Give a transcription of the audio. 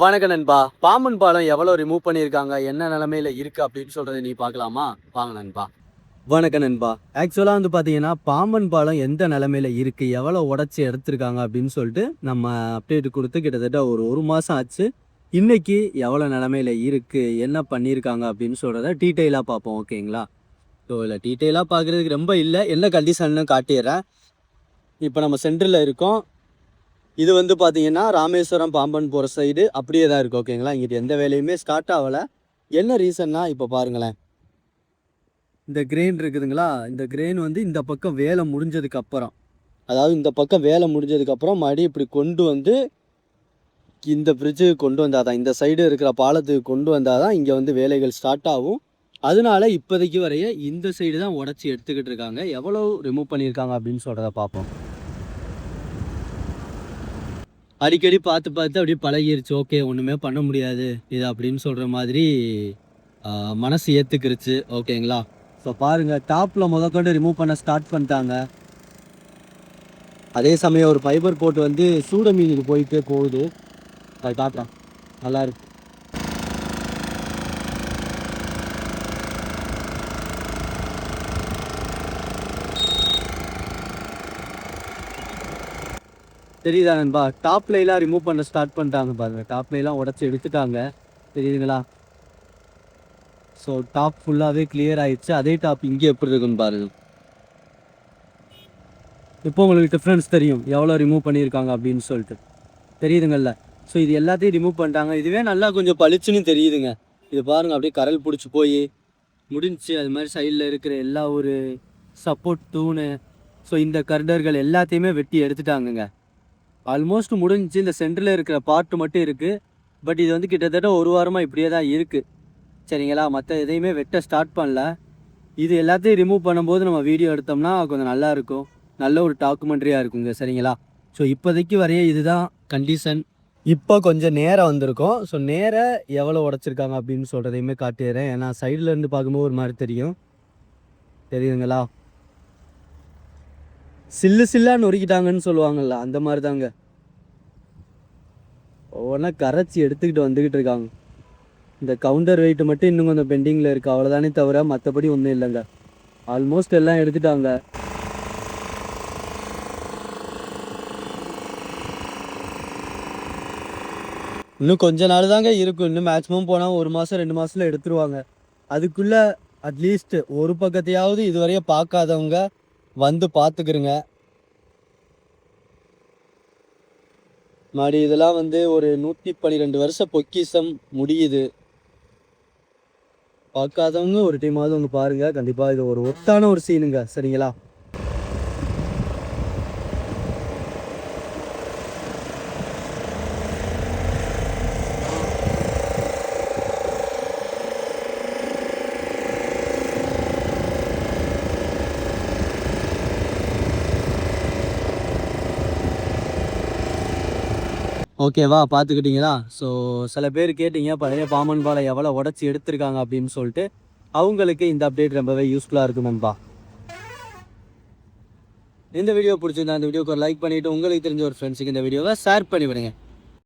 வணக்கம் நண்பா. பாம்பன் பாலம் எவ்வளோ ரிமூவ் பண்ணியிருக்காங்க, என்ன நிலமையில இருக்குது அப்படின்னு சொல்கிறத நீ பார்க்கலாமா? வாங்க நண்பா. வணக்கம் நண்பா. ஆக்சுவலாக வந்து பார்த்தீங்கன்னா, பாம்பன் பாலம் எந்த நிலமையில இருக்குது, எவ்வளோ உடச்சி எடுத்திருக்காங்க அப்படின்னு சொல்லிட்டு நம்ம அப்டேட் கொடுத்து கிட்டத்தட்ட ஒரு மாதம் ஆச்சு. இன்னைக்கு எவ்வளோ நிலமையில இருக்குது, என்ன பண்ணியிருக்காங்க அப்படின்னு சொல்கிறத டீட்டெயிலாக பார்ப்போம். ஓகேங்களா? ஸோ இல்லை டீட்டெயிலாக பார்க்குறதுக்கு ரொம்ப இல்லை, என்ன கண்டிஷன்னு காட்டிடுறேன். இப்போ நம்ம சென்டரில் இருக்கோம். இது வந்து பார்த்தீங்கன்னா ராமேஸ்வரம் பாம்பன் போகிற சைடு அப்படியே தான் இருக்குது. ஓகேங்களா? இங்கிட்டு எந்த வேலையுமே ஸ்டார்ட் ஆகலை. என்ன ரீசன்னா இப்போ பாருங்களேன், இந்த கிரெயின் இருக்குதுங்களா, இந்த கிரெயின் வந்து இந்த பக்கம் வேலை முடிஞ்சதுக்கப்புறம், அதாவது இந்த பக்கம் வேலை முடிஞ்சதுக்கப்புறம் மறுபடியும் இப்படி கொண்டு வந்து இந்த பிரிட்ஜுக்கு கொண்டு வந்தால் தான், இந்த சைடு இருக்கிற பாலத்துக்கு கொண்டு வந்தால் தான் இங்கே வந்து வேலைகள் ஸ்டார்ட் ஆகும். அதனால இப்போதைக்கு வரைய இந்த சைடு தான் உடச்சி எடுத்துக்கிட்டு இருக்காங்க. எவ்வளோ ரிமூவ் பண்ணியிருக்காங்க அப்படின்னு சொல்கிறத பார்ப்போம். அடிக்கடி பார்த்து பார்த்து அப்படியே பழகிருச்சு. ஓகே, ஒன்றுமே பண்ண முடியாது இது அப்படின்னு சொல்கிற மாதிரி மனசு ஏற்றுக்கிருச்சு. ஓகேங்களா? ஸோ பாருங்கள், டாப்பில் முதற்கொண்டு ரிமூவ் பண்ண ஸ்டார்ட் பண்ணிட்டாங்க. அதே சமயம் ஒரு ஃபைபர் போட்டு வந்து சூட மீனுக்கு போயிட்டே போகுது. அது காட்டுறேன், நல்லா இருக்கு. தெரியுதா நண்பா? டாப் லைலாம் ரிமூவ் பண்ண ஸ்டார்ட் பண்ணிட்டாங்க பாருங்கள். டாப் லைலாம் உடச்சி எடுத்துட்டாங்க, தெரியுதுங்களா? ஸோ டாப் ஃபுல்லாகவே கிளியர் ஆயிடுச்சு. அதே டாப் இங்கே எப்படி இருக்குன்னு பாருங்கள். இப்போ உங்களுக்கு டிஃப்ரென்ஸ் தெரியும் எவ்வளோ ரிமூவ் பண்ணியிருக்காங்க அப்படின்னு சொல்லிட்டு, தெரியுதுங்கள்ல? ஸோ இது எல்லாத்தையும் ரிமூவ் பண்ணிட்டாங்க. இதுவே நல்லா கொஞ்சம் பளிச்சுன்னு தெரியுதுங்க. இது பாருங்கள், அப்படியே கரல் பிடிச்சி போய் முடிஞ்சிச்சு. அது மாதிரி சைடில் இருக்கிற எல்லா ஒரு சப்போர்ட் தூணு, ஸோ இந்த கர்டர்கள் எல்லாத்தையுமே வெட்டி எடுத்துட்டாங்கங்க. ஆல்மோஸ்ட் முடிஞ்சிச்சு. இந்த சென்டரில் இருக்கிற பார்ட்டு மட்டும் இருக்குது. பட் இது வந்து கிட்டத்தட்ட ஒரு வாரமாக இப்படியே தான் இருக்குது. சரிங்களா? மற்ற எதையுமே வெட்ட ஸ்டார்ட் பண்ணல. இது எல்லாத்தையும் ரிமூவ் பண்ணும்போது நம்ம வீடியோ எடுத்தோம்னா கொஞ்சம் நல்லாயிருக்கும், நல்ல ஒரு டாக்குமெண்ட்ரியாக இருக்குங்க. சரிங்களா? ஸோ இப்போதைக்கு வரைய இதுதான் கண்டிஷன். இப்போ கொஞ்சம் நேரம் வந்திருக்கோம். ஸோ நேரம் எவ்வளோ உடச்சிருக்காங்க அப்படின்னு சொல்கிறதையுமே காட்டிடுறேன். ஏன்னா சைடில் இருந்து பார்க்கும்போது ஒரு மாதிரி தெரியும், தெரியுதுங்களா? சில்லு சில்லாக நொறுக்கிட்டாங்கன்னு சொல்லுவாங்கள்ல, அந்த மாதிரி தாங்க ஒவ்வொன்றா கரைச்சி எடுத்துக்கிட்டு வந்துக்கிட்டு இருக்காங்க. இந்த கவுண்டர் வெயிட் மட்டும் இன்னும் கொஞ்சம் பெண்டிங்கில் இருக்குது, அவ்வளோதானே தவிர மற்றபடி ஒன்றும் இல்லைங்க. ஆல்மோஸ்ட் எல்லாம் எடுத்துட்டாங்க. இன்னும் கொஞ்ச நாள் தாங்க இருக்கும். இன்னும் மேக்ஸிமம் போனால் 1 மாதம் 2 மாதத்தில் எடுத்துருவாங்க. அதுக்குள்ளே அட்லீஸ்ட் ஒரு பக்கத்தையாவது இதுவரையும் பார்க்காதவங்க வந்து பார்த்துக்கிறங்க. மறுபடி இதெல்லாம் வந்து ஒரு 112 வருஷ பொக்கிஷம் முடியுது. பார்க்காதவங்க ஒரு டைமாவது அவங்க பாருங்கள். கண்டிப்பாக இது ஒரு ஒத்தான ஒரு சீனுங்க. சரிங்களா? ஓகேவா? பார்த்துக்கிட்டிங்களா? ஸோ சில பேர் கேட்டிங்க பழைய பாம்பன் பாலம் எவ்வளோ உடச்சி எடுத்திருக்காங்க அப்படின்னு சொல்லிட்டு. அவங்களுக்கு இந்த அப்டேட் ரொம்பவே யூஸ்ஃபுல்லாக இருக்கும் நண்பா. இந்த வீடியோ பிடிச்சிருந்தா இந்த வீடியோக்கு ஒரு லைக் பண்ணிவிட்டு உங்களுக்கு தெரிஞ்ச ஒரு ஃப்ரெண்ட்ஸுக்கு இந்த வீடியோவை ஷேர் பண்ணிவிடுங்க.